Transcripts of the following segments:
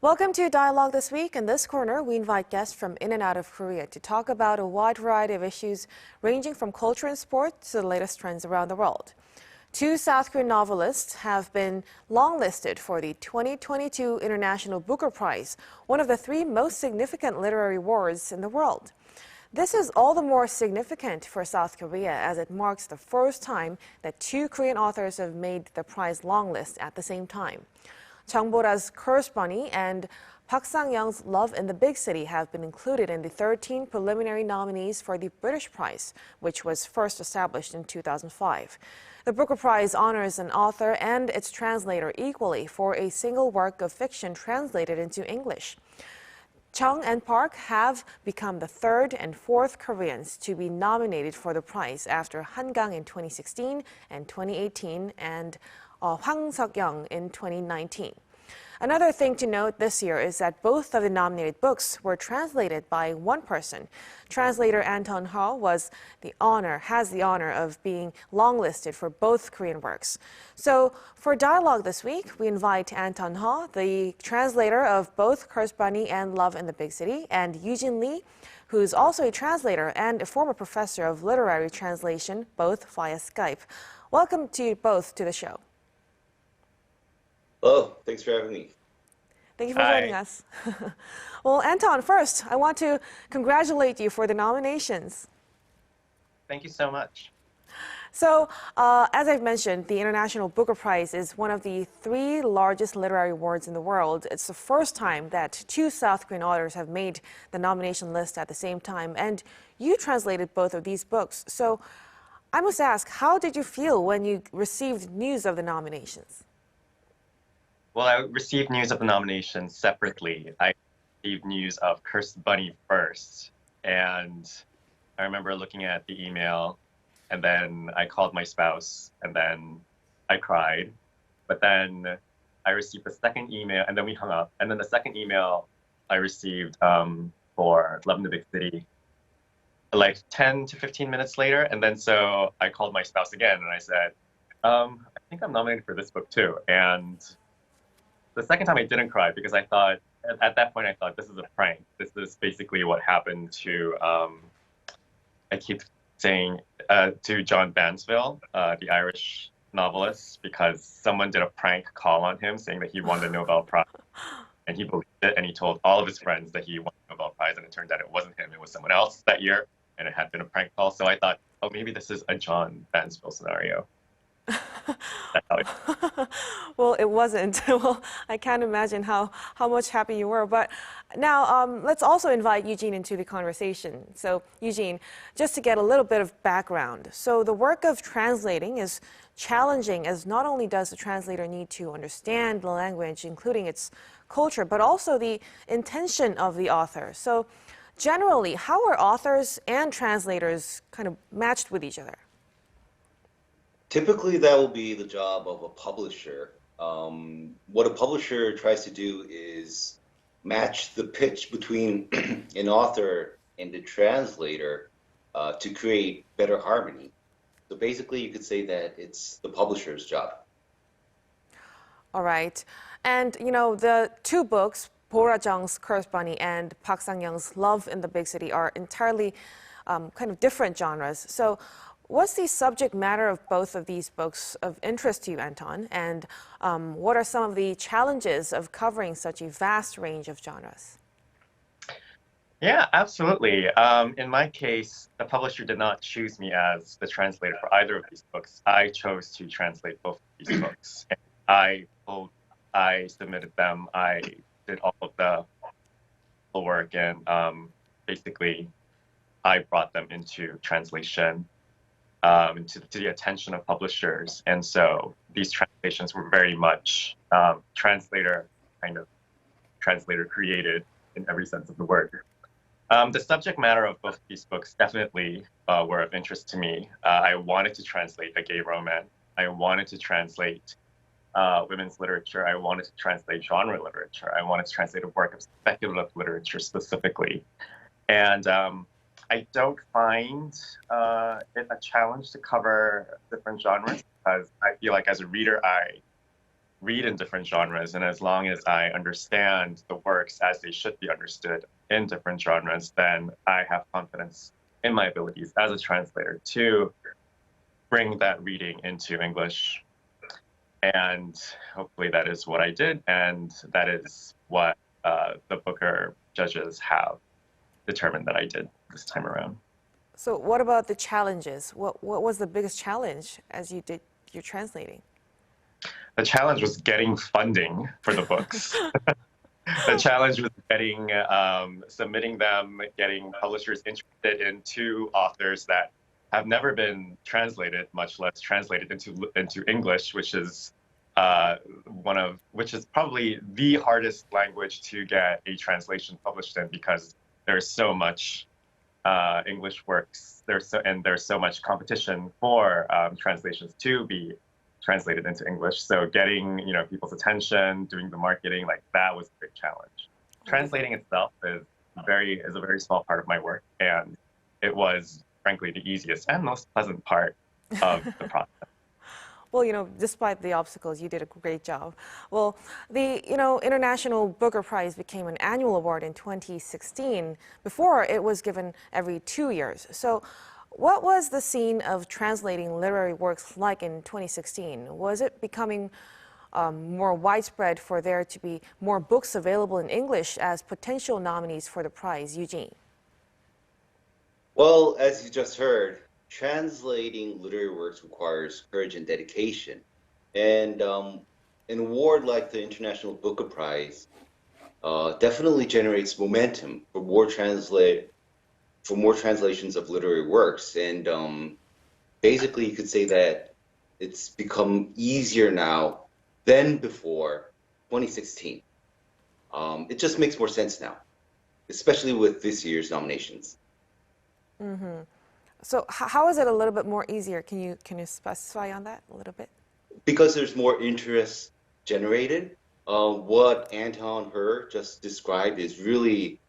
Welcome to Dialogue This Week. In this corner, we invite guests from in and out of Korea to talk about a wide variety of issues ranging from culture and sports to the latest trends around the world. Two South Korean novelists have been longlisted for the 2022 International Booker Prize, one of the three most significant literary awards in the world. This is all the more significant for South Korea as it marks the first time that two Korean authors have made the prize longlist at the same time. Chung Bora's Curse Bunny and Park Sang-young's Love in the Big City have been included in the 13 preliminary nominees for the British Prize, which was first established in 2005. The Booker Prize honors an author and its translator equally for a single work of fiction translated into English. Chung and Park have become the third and fourth Koreans to be nominated for the prize after Han Gang in 2016 and 2018 and Hwang Seok-young in 2019. Another thing to note this year is that both of the nominated books were translated by one person. Translator Anton Ha has the honor of being longlisted for both Korean works. So for Dialogue this week, we invite Anton Ha, the translator of both Curse Bunny and Love in the Big City, and Eugene Lee, who's also a translator and a former professor of literary translation, both via Skype. Welcome to you both to the show. Hello, thanks for having me. Thank you for joining us. Well, Anton, first, I want to congratulate you for the nominations. Thank you so much. So, as I've mentioned, the International Booker Prize is one of the three largest literary awards in the world. It's the first time that two South Korean authors have made the nomination list at the same time, and you translated both of these books. So, I must ask, how did you feel when you received news of the nominations? Well, I received news of the nominations separately. I received news of Curse Bunny first, and I remember looking at the email, and then I called my spouse, and then I cried. But then I received the second email, and then we hung up. And then the second email I received for Love in the Big City, like 10 to 15 minutes later. And then so I called my spouse again, and I said, I think I'm nominated for this book too. And the second time I didn't cry because I thought, at that point I thought this is a prank. This is basically what happened to, I keep saying, to John Bansville, the Irish novelist, because someone did a prank call on him saying that he won the Nobel Prize. And he believed it, and he told all of his friends that he won the Nobel Prize, and it turned out it wasn't him, it was someone else that year, and it had been a prank call. So I thought, oh, maybe this is a John Bansville scenario. Well, it wasn't. Well, I can't imagine how much happy you were. But now let's also invite Eugene into the conversation. So, Eugene, just to get a little bit of background. So the work of translating is challenging, as not only does the translator need to understand the language, including its culture, but also the intention of the author. So generally, how are authors and translators kind of matched with each other? Typically, that will be the job of a publisher. What a publisher tries to do is match the pitch between an author and the translator to create better harmony. So basically, you could say that it's the publisher's job. All right. And, you know, the two books, Bora Jung's Curse Bunny and Park Sang-young's Love in the Big City, are entirely kind of different genres. So what's the subject matter of both of these books of interest to you, Anton? And what are some of the challenges of covering such a vast range of genres? Yeah, absolutely. In my case, the publisher did not choose me as the translator for either of these books. I chose to translate both of these books. And I submitted them. I did all of the work, and basically, I brought them into translation. To the attention of publishers. And so these translations were very much translator created in every sense of the word. The subject matter of both these books definitely were of interest to me. I wanted to translate a gay romance. I wanted to translate women's literature. I wanted to translate genre literature. I wanted to translate a work of speculative literature specifically. And I don't find it a challenge to cover different genres because I feel like as a reader, I read in different genres, and as long as I understand the works as they should be understood in different genres, then I have confidence in my abilities as a translator to bring that reading into English. And hopefully that is what I did, and that is what the Booker judges have determined that I did this time around. So what about the challenges? What was the biggest challenge as you did your translating? The challenge was getting funding for the books. The challenge was getting submitting them, getting publishers interested in two authors that have never been translated, much less translated into English, which is probably the hardest language to get a translation published in, because there's so much English works. There's so much competition for translations to be translated into English. So getting people's attention, doing the marketing, like that was a big challenge. Translating itself is a very small part of my work, and it was frankly the easiest and most pleasant part of the process. Well, despite the obstacles, you did a great job. Well, the, International Booker Prize became an annual award in 2016. Before, it was given every 2 years. So what was the scene of translating literary works like in 2016? Was it becoming more widespread for there to be more books available in English as potential nominees for the prize? Eugene. Well, as you just heard, translating literary works requires courage and dedication. And an award like the International Booker Prize definitely generates momentum for more translations of literary works. And basically, you could say that it's become easier now than before 2016. It just makes more sense now, especially with this year's nominations. Mm-hmm. So how is it a little bit more easier? Can you specify on that a little bit? Because there's more interest generated. What Anton Her just described is really,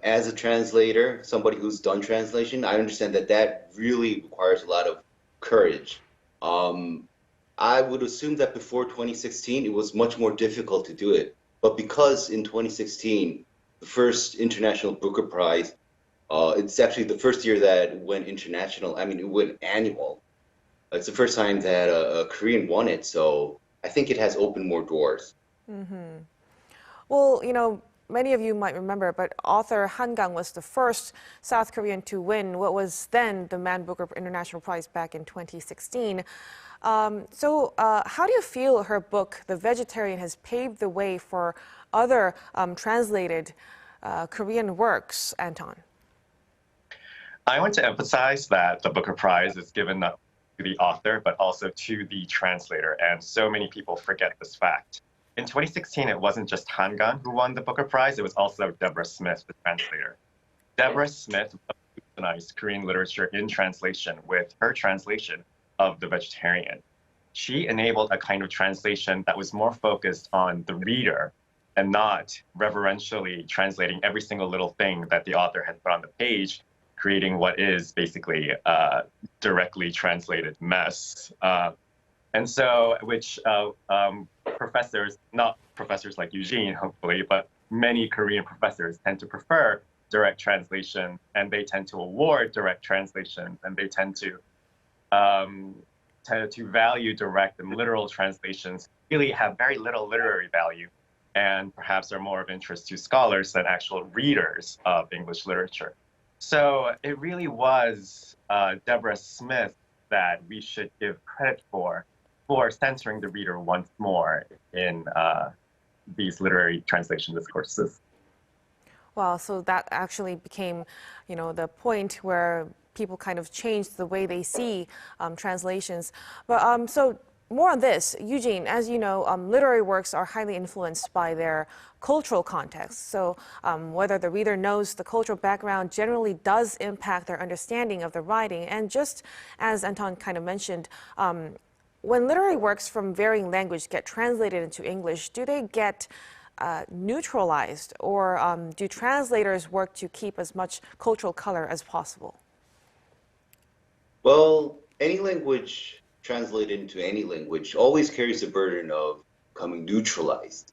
as a translator, somebody who's done translation, I understand that really requires a lot of courage. I would assume that before 2016, it was much more difficult to do it. But because in 2016, the first International Booker Prize, it's actually the first year that it went international. I mean, it went annual. It's the first time that a Korean won it, so I think it has opened more doors. Mm-hmm. Well, many of you might remember, but author Han Gang was the first South Korean to win what was then the Man Booker International Prize back in 2016. So how do you feel her book, The Vegetarian, has paved the way for other translated Korean works, Anton? I want to emphasize that the Booker Prize is given not to the author, but also to the translator, and so many people forget this fact. In 2016, it wasn't just Han Gang who won the Booker Prize, it was also Deborah Smith, the translator. Deborah Smith revolutionized Korean literature in translation with her translation of The Vegetarian. She enabled a kind of translation that was more focused on the reader and not reverentially translating every single little thing that the author had put on the page, creating what is basically a directly translated mess. And so, which professors, not professors like Eugene, hopefully, but many Korean professors tend to prefer direct translation, and they tend to award direct translations, and they tend to value direct and literal translations, really have very little literary value, and perhaps are more of interest to scholars than actual readers of English literature. So it really was Deborah Smith that we should give credit for centering the reader once more in these literary translation discourses. Wow, so that actually became, the point where people kind of changed the way they see translations. But so more on this, Eugene, as you know, literary works are highly influenced by their cultural context. So whether the reader knows the cultural background generally does impact their understanding of the writing. And just as Anton kind of mentioned, when literary works from varying language get translated into English, do they get neutralized, or do translators work to keep as much cultural color as possible? Well, any language translated into any language always carries the burden of becoming neutralized.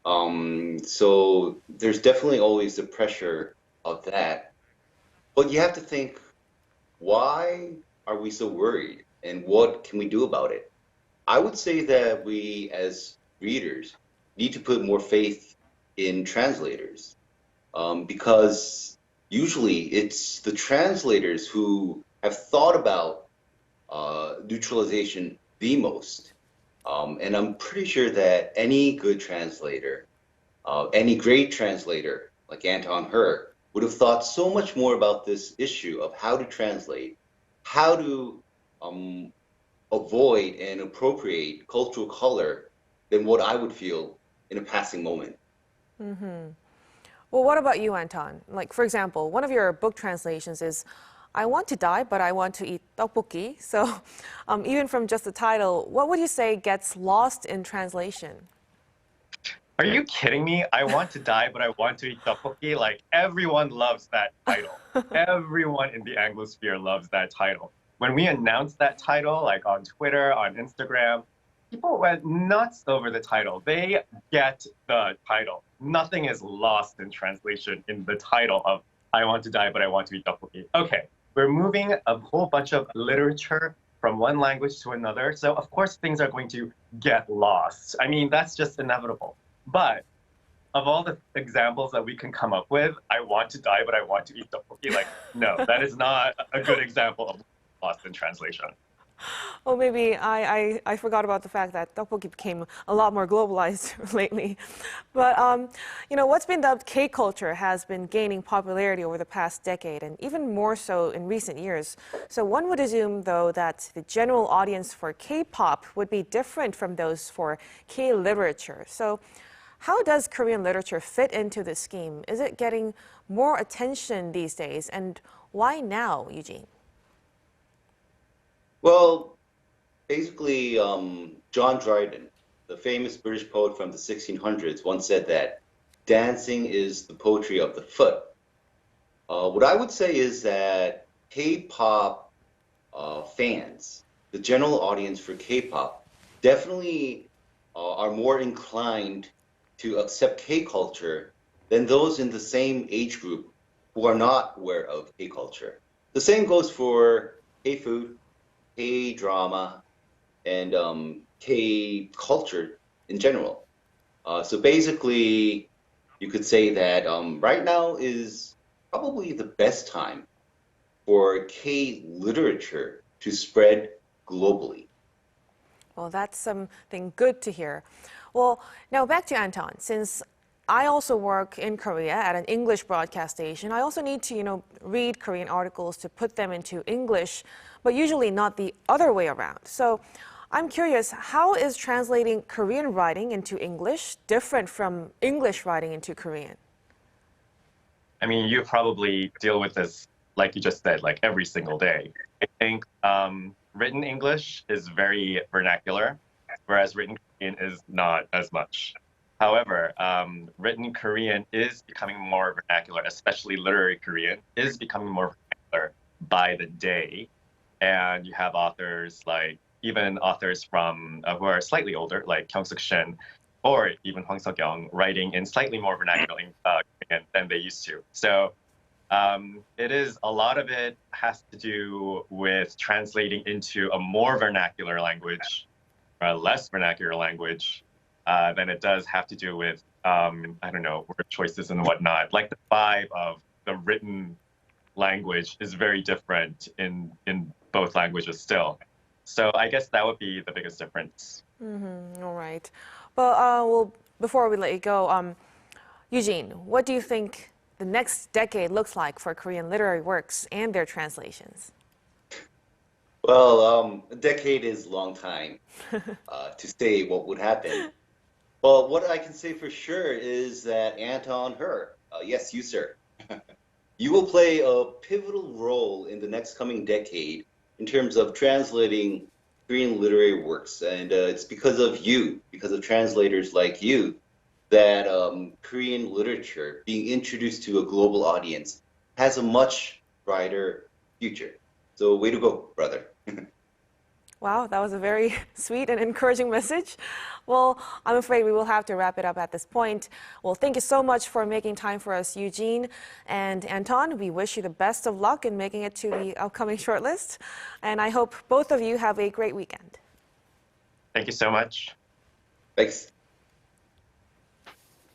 So there's definitely always the pressure of that. But you have to think, why are we so worried? And what can we do about it? I would say that we, as readers, need to put more faith in translators, because usually it's the translators who have thought about neutralization the most. And I'm pretty sure that any good translator, any great translator like Anton Her, would have thought so much more about this issue of how to translate, how to avoid and appropriate cultural color than what I would feel in a passing moment. Well, what about you, Anton? Like, for example, one of your book translations is, I want to die, but I want to eat tteokbokki. So even from just the title, what would you say gets lost in translation? Are you kidding me? I want to die, but I want to eat tteokbokki. Like, everyone loves that title. Everyone in the Anglosphere loves that title. When we announced that title, like on Twitter, on Instagram, people went nuts over the title. They get the title. Nothing is lost in translation in the title of I want to die, but I want to eat tteokbokki. Okay, we're moving a whole bunch of literature from one language to another. So of course things are going to get lost. I mean, that's just inevitable. But of all the examples that we can come up with, I want to die, but I want to eat tteokbokki. Like, no, that is not a good example of lost in translation. Oh, maybe I forgot about the fact that tteokbokki became a lot more globalized lately. But, what's been dubbed K-culture has been gaining popularity over the past decade, and even more so in recent years. So one would assume, though, that the general audience for K-pop would be different from those for K-literature. So how does Korean literature fit into this scheme? Is it getting more attention these days? And why now, Eugene? Well, basically, John Dryden, the famous British poet from the 1600s, once said that dancing is the poetry of the foot. What I would say is that K-pop fans, the general audience for K-pop, definitely are more inclined to accept K-culture than those in the same age group who are not aware of K-culture. The same goes for K-food, K-drama, and K-culture in general. So basically, you could say that right now is probably the best time for K-literature to spread globally. Well, that's something good to hear. Well, now back to Anton. Since I also work in Korea at an English broadcast station, I also need to, read Korean articles to put them into English, but usually not the other way around. So I'm curious, how is translating Korean writing into English different from English writing into Korean? I mean, you probably deal with this, like you just said, like every single day. I think written English is very vernacular, whereas written Korean is not as much. However, written Korean is becoming more vernacular, especially literary Korean is becoming more vernacular by the day. And you have authors like, even authors from who are slightly older, like Kyung-suk Shin, or even Hwang Seok-young, writing in slightly more vernacular Korean than they used to. So it is, a lot of it has to do with translating into a more vernacular language, or a less vernacular language, than it does have to do with, I don't know, word choices and whatnot. Like the vibe of the written language is very different in both languages still. So I guess that would be the biggest difference. All right. But well, before we let you go, Eugene, what do you think the next decade looks like for Korean literary works and their translations? Well, a decade is a long time to say what would happen. Well, what I can say for sure is that Anton Her, yes, you, sir, you will play a pivotal role in the next coming decade in terms of translating Korean literary works. And it's because of you, because of translators like you, that Korean literature being introduced to a global audience has a much brighter future. So way to go, brother. Wow, that was a very sweet and encouraging message. Well, I'm afraid we will have to wrap it up at this point. Well, thank you so much for making time for us, Eugene and Anton. We wish you the best of luck in making it to the upcoming shortlist. And I hope both of you have a great weekend. Thank you so much. Thanks.